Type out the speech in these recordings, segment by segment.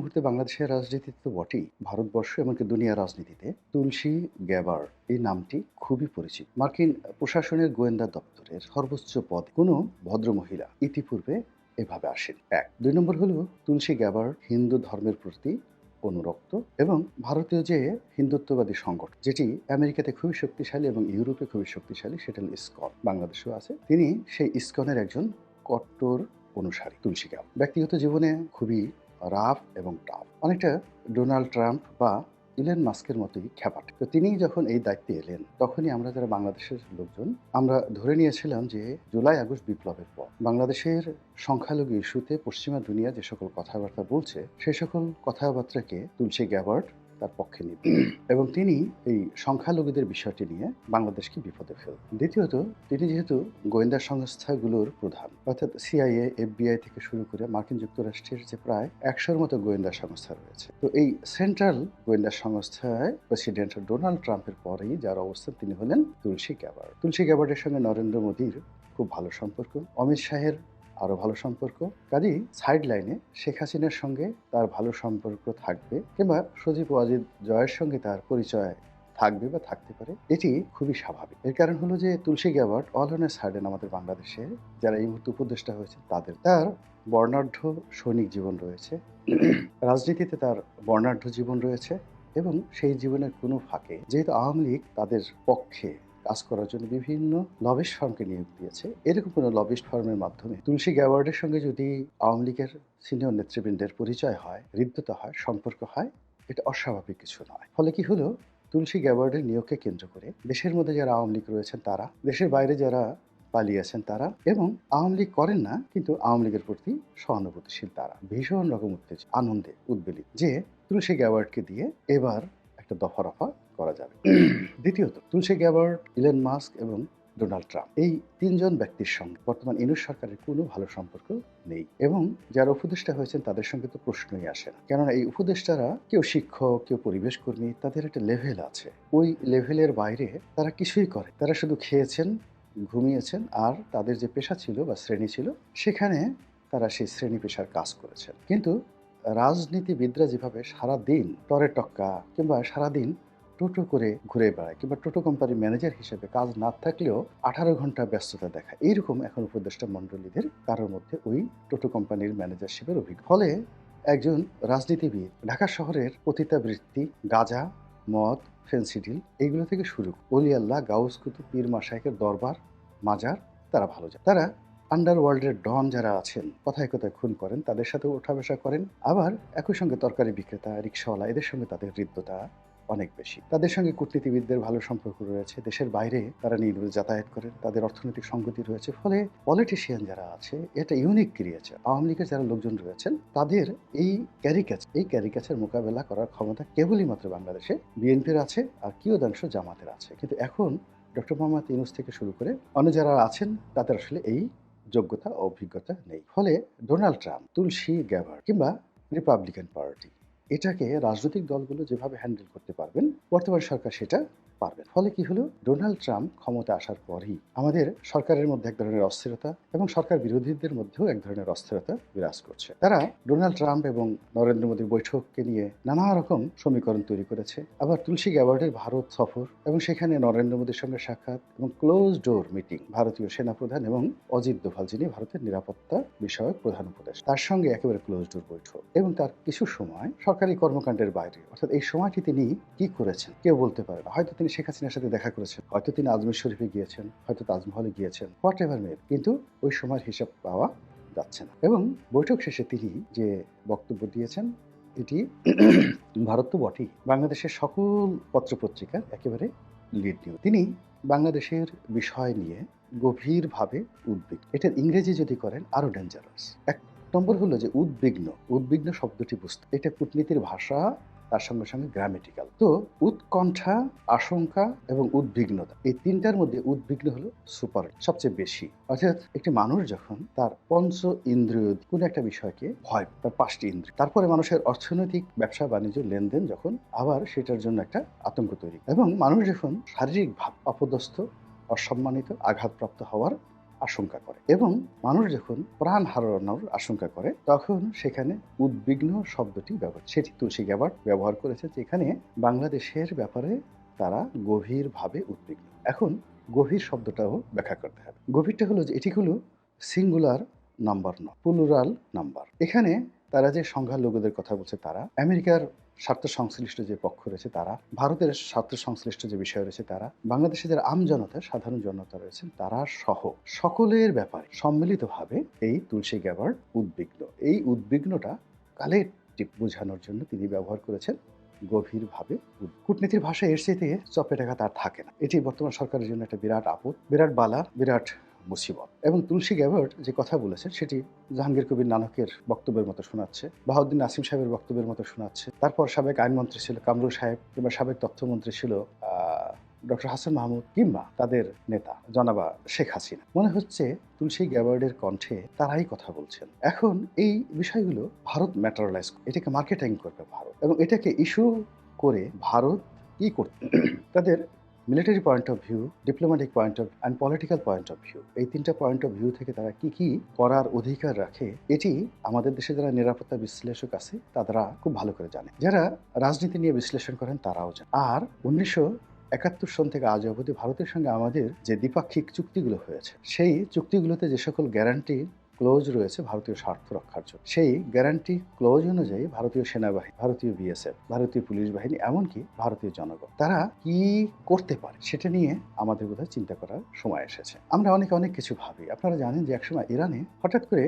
মুহূর্তে বাংলাদেশের রাজনীতিতে তো বটেই, ভারতবর্ষ এমনকি দুনিয়ার রাজনীতিতে তুলসী গ্যাবার্ড এই নামটি খুবই পরিচিত। মার্কিন প্রশাসনের গোয়েন্দা দপ্তরের সর্বোচ্চ পদে কোনো ভদ্রমহিলা ইতিপূর্বে এভাবে আসেন। ১ ২ নম্বর হলো তুলসী গ্যাবার্ড হিন্দু ধর্মের প্রতি অনুরক্ত এবং ভারতীয় যে হিন্দুত্ববাদী সংগঠন যেটি আমেরিকাতে খুবই শক্তিশালী এবং ইউরোপে খুবই শক্তিশালী সেটা হলো ইসকন, বাংলাদেশেও আছে। তিনি সেই ইসকনের একজন কট্টর অনুসারী তুলসী গ্যাবার্ড। ব্যক্তিগত জীবনে খুবই রাফ এবং টাফ, অনেকটা ডোনাল্ড ট্রাম্প বা ইলন মাস্কের মতোই খ্যাপাট। তো তিনি যখন এই দায়িত্বে এলেন তখনই আমরা যারা বাংলাদেশের লোকজন আমরা ধরে নিয়েছিলাম যে জুলাই আগস্ট বিপ্লবের পর বাংলাদেশের সংখ্যালঘু ইস্যুতে পশ্চিমা দুনিয়া যে সকল কথাবার্তা বলছে সেই সকল কথাবার্তাকে তুলসী গ্যাবার্ড তার পক্ষে নিবে এবং তিনি এই সংখ্যালঘুদের বিষয়টি নিয়ে বাংলাদেশকে বিপদে ফেলবেন। দ্বিতীয়ত, তিনি যেহেতু গোয়েন্দা সংস্থাগুলোর প্রধান, অর্থাৎ সিআইএ, এফবিআই থেকে শুরু করে মার্কিন যুক্তরাষ্ট্রের যে প্রায় ১০০-র মতো গোয়েন্দা সংস্থা রয়েছে, তো এই সেন্ট্রাল গোয়েন্দা সংস্থায় প্রেসিডেন্ট ডোনাল্ড ট্রাম্পের পরেই যার অবস্থান তিনি হলেন তুলসী গ্যাবার্ড। তুলসী গ্যাবার্ডের সঙ্গে নরেন্দ্র মোদীর খুব ভালো সম্পর্ক, অমিত শাহের আরও ভালো সম্পর্ক। কাজেই সাইড লাইনে শেখ হাসিনার সঙ্গে তার ভালো সম্পর্ক থাকবে কিংবা সজীব ওয়াজিদ জয়ের সঙ্গে তার পরিচয় থাকবে বা থাকতে পারে, এটি খুবই স্বাভাবিক। এর কারণ হলো যে Tulsi Gabbard all on a sudden আমাদের বাংলাদেশে যারা এই মুহূর্তে উপদেষ্টা হয়েছে তার বর্ণাঢ্য সৈনিক জীবন রয়েছে, রাজনীতিতে তার বর্ণাঢ্য জীবন রয়েছে এবং সেই জীবনের কোনো ফাঁকে যেহেতু আওয়ামী লীগ তাদের পক্ষে কাজ করার জন্য বিভিন্ন লবিস্ট ফার্মকে নিয়োগ দিয়েছে, এরকম কোনো লবিস্ট ফার্মের মাধ্যমে তুলসী গ্যাবার্ডের সঙ্গে যদি আওয়ামী লীগের সিনিয়র নেতৃবৃন্দের পরিচয় হয়, হৃদ্যতা হয়, সম্পর্ক হয়, এটা অস্বাভাবিক কিছু নয়। ফলে কি হলো, তুলসী গ্যাবার্ডের নিয়োগকে কেন্দ্র করে দেশের মধ্যে যারা আওয়ামী লীগ রয়েছেন তারা, দেশের বাইরে যারা পালিয়েছেন তারা এবং আওয়ামী লীগ করেন না কিন্তু আওয়ামী লীগের প্রতি সহানুভূতিশীল তারা ভীষণ রকম উত্তেজিত, আনন্দে উদ্বেলিত যে তুলসী গ্যাবার্ডকে দিয়ে এবার একটা দফা রফা করা যাবে। দ্বিতীয়ত, তুলসী গ্যাবার্ড, ইলন মাস্ক এবং ডোনাল্ড ট্রাম্প এই তিনজন ব্যক্তির সঙ্গে বর্তমান ইউনূস সরকারের কোনো ভালো সম্পর্ক নেই এবং যারা উপদেষ্টা হয়েছেন তাদের সঙ্গে তো প্রশ্নই আসে না। কেননা এই উপদেষ্টারা কেউ শিক্ষক, কেউ পরিবেশ কর্মী, তাদের একটা লেভেল আছে, ওই লেভেলের বাইরে তারা কিছুই করে, তারা শুধু খেয়েছেন, ঘুমিয়েছেন আর তাদের যে পেশা ছিল বা শ্রেণী ছিল সেখানে তারা সেই শ্রেণী পেশার কাজ করেছেন। কিন্তু রাজনীতিবিদরা যেভাবে সারাদিন টরে টক্কা কিংবা সারাদিন টোটো করে ঘুরে বেড়ায় কিংবা টোটো কোম্পানির ম্যানেজার হিসেবে কাজ না থাকলেও 18 ঘন্টা ব্যস্ততা দেখায়, এইরকম এখন উপদেষ্টা মণ্ডলীদের কারোর মধ্যে ওই টোটো কোম্পানির ম্যানেজারশিপের অভিজ্ঞতা। ফলে একজন রাজনীতিবিদ ঢাকা শহরের পতিতাবৃত্তি, গাঁজা, মদ, ফেন্সিডিল এইগুলো থেকে শুরু অলি আল্লাহ, গাউস কুতুব, পীর মাশায়েখের দরবার, মাজার তারা ভালো যায়। তারা আন্ডারওয়ার্ল্ডের ডন যারা আছেন কথায় কথায় খুন করেন, তাদের সাথে ওঠা বসা করেন। আবার একই সঙ্গে তরকারি বিক্রেতা, রিক্সাওয়ালা এদের সঙ্গে তাদের হৃদ্যতা অনেক বেশি। তাদের সঙ্গে কূটনীতিবিদদের ভালো সম্পর্ক রয়েছে, দেশের বাইরে তারা নির্বিঘ্নে যাতায়াত করেন, তাদের অর্থনৈতিক সংগতি রয়েছে। ফলে পলিটিশিয়ান যারা আছে এটা ইউনিক ক্রিয়েচার। আওয়ামী লীগের যারা লোকজন রয়েছেন তাদের এই ক্যারিকাচার মোকাবেলা করার ক্ষমতা কেবলই মাত্র বাংলাদেশে বিএনপির আছে আর কিয়দাংশ জামাতের আছে। কিন্তু এখন ডক্টর মোহাম্মদ ইউনূস থেকে শুরু করে অন্য যারা আছেন তাদের আসলে এই যোগ্যতা ও অভিজ্ঞতা নেই। ফলে ডোনাল্ড ট্রাম্প, তুলসী গ্যাবার্ড কিংবা রিপাবলিকান পার্টি এটাকে রাজনৈতিক দলগুলো যেভাবে হ্যান্ডেল করতে পারবেন বর্তমান সরকার সেটা পারবেন। ফলে কি হলো, ডোনাল্ড ট্রাম্প ক্ষমতা আসার পরই আমাদের সরকারের মধ্যে এক ধরনের অস্থিরতা এবং সরকার বিরোধীদের মধ্যেও এক ধরনের অস্থিরতা বিরাজ করছে। তারা ডোনাল্ড ট্রাম্প এবং নরেন্দ্র মোদীর বৈঠককে নিয়ে নানা রকম সমীকরণ তৈরি করেছে। আবার তুলসী গ্যাবার্ডের ভারত সফর এবং সেখানে নরেন্দ্র মোদীর সঙ্গে সাক্ষাৎ এবং ক্লোজ ডোর মিটিং ভারতীয় সেনাপ্রধান এবং অজিত দোভাল যিনি ভারতের নিরাপত্তা বিষয়ক প্রধান উপদেষ্টা তার সঙ্গে একেবারে ক্লোজ ডোর বৈঠক এবং তার কিছু সময় সরকারি কর্মকাণ্ডের বাইরে, অর্থাৎ এই সময়টি তিনি কি করেছেন কেউ বলতে পারে না। হয়তো তিনি শেখ হাসিনার সাথে দেখা করেছেন, হয়তো তিনি আজমির শরীফে গিয়েছেন, হয়তো তাজমহলে গিয়েছেন, হোয়াট এভার মে, কিন্তু ওই সময়ের হিসাব পাওয়া যাচ্ছে না। এবং বৈঠক শেষে তিনি যে বক্তব্য দিয়েছেন এটি ভারত তো বটেই, বাংলাদেশের সকল পত্রপত্রিকার একেবারে লিড নিউজ। তিনি বাংলাদেশের বিষয় নিয়ে গভীরভাবে উদ্বিগ্ন। এটার ইংরেজি যদি করেন আরো ডেঞ্জারাস। এক নম্বর হলো যে উদ্বিগ্ন শব্দটি বুঝতে, এটা কূটনীতির ভাষা, তার সঙ্গে সঙ্গে গ্রামেটিক্যাল। তো উৎকণ্ঠা, আশঙ্কা এবং উদ্বিগ্নতা এই তিনটার মধ্যে উদ্বিগ্ন হলো সুপার সবচেয়ে বেশি। অর্থাৎ একটি মানুষ যখন তার পঞ্চ ইন্দ্রিয় কোনো একটা বিষয়কে ভয়, তার 5টি ইন্দ্রিয়, তারপরে মানুষের অর্থনৈতিক ব্যবসা বাণিজ্য লেনদেন যখন আবার সেটার জন্য একটা আতঙ্ক তৈরি এবং মানুষ যখন শারীরিকভাবে অপদস্থ, অসম্মানিত, আঘাতপ্রাপ্ত হওয়ার আশঙ্কা করে এবং মানুষ যখন প্রাণ হারানোর আশঙ্কা করে তখন সেখানে উদ্বিগ্ন শব্দটি ব্যবহার, সেটি তুলসী গ্যাবার্ড ব্যবহার করেছে, যেখানে বাংলাদেশের ব্যাপারে তারা গভীরভাবে উদ্বিগ্ন। এখন গভীর শব্দটাও ব্যাখ্যা করতে হবে। গভীরটা হলো যে এটি হলো সিঙ্গুলার নাম্বার নয়, প্লুরাল নাম্বার। এখানে তারা যে সংখ্যার লোকদের কথা বলছে, তারা আমেরিকার স্বার্থ সংশ্লিষ্ট যে পক্ষ রয়েছে তারা, ভারতের স্বার্থ সংশ্লিষ্ট যে বিষয় রয়েছে তারা, বাংলাদেশে যারা আমজনতা, সাধারণ জনতা রয়েছেন তারা সহ সকলের ব্যাপারে সম্মিলিতভাবে এই তুলসী গ্যাবার্ড উদ্বিগ্ন। এই উদ্বিগ্নটা কালেকটিভ বোঝানোর জন্য তিনি ব্যবহার করেছেন গভীরভাবে। কূটনীতির ভাষায় এর চাইতে চপে টাকা তার থাকে না। এটি বর্তমান সরকারের জন্য একটা বিরাট আপদ, বিরাট বালা, বিরাট মুসিবত। এবং তুলসী গ্যাবার্ড যে কথা বলেছেন সেটি জাহাঙ্গীর কবির নানকের বক্তব্যের মতো শোনাচ্ছে, বাহাউদ্দিন নাসিম সাহেবের বক্তব্যের মতো শোনাচ্ছে। তারপর সাবেক আইনমন্ত্রী ছিল কামরুল সাহেব, কিংবা সাবেক তথ্যমন্ত্রী ছিল ডক্টর হাসান মাহমুদ, কিংবা তাদের নেতা জনাবা শেখ হাসিনা। মনে হচ্ছে তুলসী গ্যাবার্ডের কণ্ঠে তারাই কথা বলছেন। এখন এই বিষয়গুলো ভারত ম্যাটারালাইজ, এটাকে মার্কেটিং করবে ভারত, এবং এটাকে ইস্যু করে ভারত কি করতে তাদের military point of view, diplomatic point of and political point of view, এই তিনটা পয়েন্ট অফ ভিউ থেকে তারা কি কি করার অধিকার রাখে, এটি আমাদের দেশে যারা নিরাপত্তা বিশ্লেষক আছে তারা খুব ভালো করে জানে, যারা রাজনীতি নিয়ে বিশ্লেষণ করেন তারাও জানে। আর 1971 সন থেকে আজ অবধি ভারতের সঙ্গে আমাদের যে দ্বিপাক্ষিক চুক্তিগুলো হয়েছে, সেই চুক্তিগুলোতে যে সকল গ্যারান্টি ক্লোজ রয়েছে ভারতীয় স্বার্থ রক্ষার জন্য, সেই গ্যারান্টি ক্লোজ অনুযায়ী ভারতীয় সেনাবাহিনী, ভারতীয় বিএসএফ, ভারতীয় পুলিশ বাহিনী, এমনকি ভারতীয় জনগণ তারা কি করতে পারে সেটা নিয়ে আমাদের বোধহয় চিন্তা করার সময় এসেছে। আমরা অনেক কিছু ভাবি। আপনারা জানেন যে একসময় ইরানে হঠাৎ করে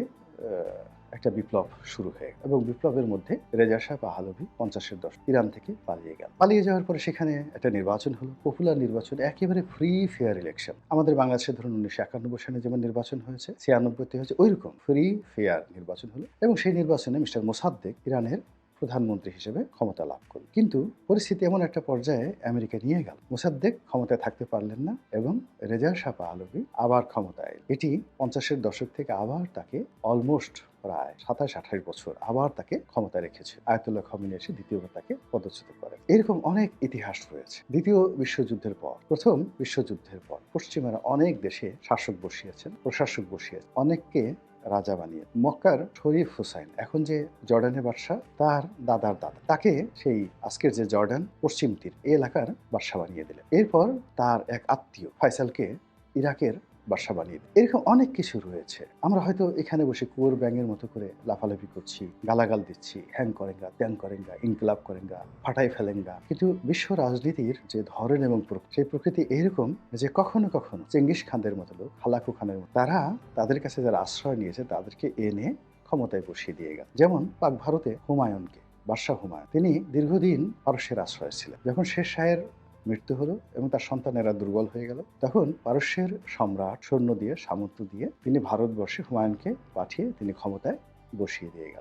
একটা বিপ্লব শুরু হয়ে গেল, এবং বিপ্লবের মধ্যে রেজা শাহ পাহলভি 50-এর দশক ইরান থেকে পালিয়ে গেল। পালিয়ে যাওয়ার পরে সেখানে একটা নির্বাচন হলো, পপুলার নির্বাচন, একেবারে ফ্রি ফেয়ার ইলেকশন। আমাদের বাংলাদেশে ধরুন 1991 সালে যেমন নির্বাচন হয়েছে, 96-তে হয়েছে, ওইরকম ফ্রি ফেয়ার নির্বাচন হলো, এবং সেই নির্বাচনে মিস্টার মোসাদ্দেক ইরানের প্রধানমন্ত্রী হিসেবে ক্ষমতা লাভ করল। কিন্তু পরিস্থিতি এমন একটা পর্যায়ে আমেরিকা নিয়ে গেল, মোসাদ্দেক ক্ষমতায় থাকতে পারলেন না, এবং রেজা শাহ পাহলভি আবার ক্ষমতায় এলেন। এটি 50-এর দশক থেকে আবার তাকে অলমোস্ট প্রায় 27-28 বছর আবার তাকে ক্ষমতায় রেখেছে। আয়াতুল্লাহ খামেনি এসে দ্বিতীয়বার তাকে পদচ্যুত করেন। এরকম অনেক ইতিহাস রয়েছে। দ্বিতীয় বিশ্বযুদ্ধের পর, প্রথম বিশ্বযুদ্ধের পর পশ্চিমারা অনেক দেশে শাসক বসিয়েছেন, প্রশাসক বসিয়েছেন, অনেককে রাজা বানিয়ে। মক্কার শরীফ হুসাইন, এখন যে জর্ডানের বাদশা, তার দাদার দাদা তাকে সেই আজকের যে জর্ডান পশ্চিম তীর এই এলাকার বাদশা বানিয়ে দিলেন। এরপর তার এক আত্মীয় ফয়সালকে ইরাকের বাদশা বানিয়ে দিলেন। এরকম অনেক কিছু রয়েছে। আমরা হয়তো এখানে বসে কুয়োর ব্যাঙের মতো করে লাফালাফি করছি, গালাগাল দিচ্ছি, হ্যাং করেঙ্গা, ত্যাং করেঙ্গা, ইনকলাব করেঙ্গা, ফাটাই ফেলেঙ্গা, কিন্তু বিশ্ব রাজনীতির যে ধরন এবং সেই প্রকৃতি এরকম যে কখনো কখনো চেঙ্গিস খানদের মতো লোক, হালাকু খানের মতো, তারা তাদের কাছে যারা আশ্রয় নিয়েছে তাদেরকে এনে ক্ষমতায় বসিয়ে দিয়ে গেল। যেমন পাক ভারতে হুমায়ুনকে, বাদশাহ হুমায়ুন, তিনি দীর্ঘদিন পারস্যের আশ্রয় ছিলেন। যখন শের শাহের মৃত্যু হলো এবং তার সন্তানেরা দুর্বল হয়ে গেল, তখন পারস্যের সম্রাট সৈন্য দিয়ে, সামন্ত দিয়ে তিনি ভারতবর্ষে হুমায়ুনকে পাঠিয়ে তিনি ক্ষমতায় বসিয়ে দিয়ে গেল।